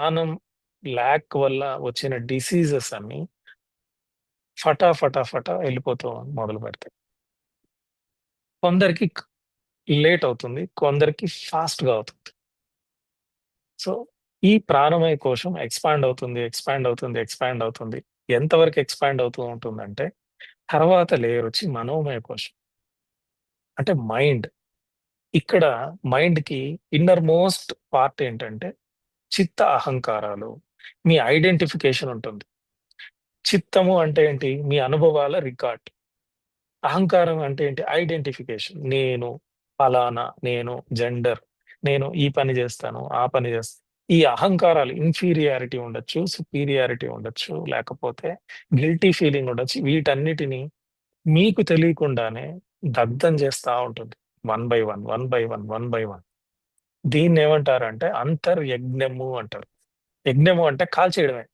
జ్ఞానం ల్యాక్ వల్ల వచ్చిన డిసీజెస్ అన్నీ ఫటా ఎళ్ళిపోతూ మొదలుపెడతాయి. కొందరికి లేట్ అవుతుంది. కొందరికి ఫాస్ట్‌గా అవుతుంది. సో, ఈ ప్రాణమయ కోశం ఎక్స్‌పాండ్ అవుతుంది. ఎంతవరకు ఎక్స్‌పాండ్ అవుతూ ఉంటుందంటే, తర్వాత లేయరొచ్చి మనోమయ కోశం. అంటే మైండ్. ఇక్కడ మైండ్‌కి ఇన్నర్ మోస్ట్ పార్ట్ ఏంటంటే, చిత్త అహంకారాలు. మీ ఐడెంటిఫికేషన్ ఉంటుంది. చిత్తము అంటే ఏంటి? మీ అనుభవాల రికార్డ్. అహంకారం అంటే ఏంటి? ఐడెంటిఫికేషన్. నేను, ఫలానా, నేను జెండర్, నేను ఈ పని జేస్తాను, ఆ పని జేస్తాను. ఈ అహంకారాలు ఇన్ఫీరియారిటీ ఉండొచ్చు, సుపీరియారిటీ ఉండొచ్చు, లేకపోతే గిల్టీ ఫీలింగ్ ఉండొచ్చు. వీటన్నిటిని మీకు తెలియకుండానే దగ్ధం చేస్తా ఉంటుంది. One by one, one by one, one by one. దీన్నేమంటారంటే అంతర్యజ్ఞము అంటారు. యజ్ఞము అంటే కాల్చేయడమే.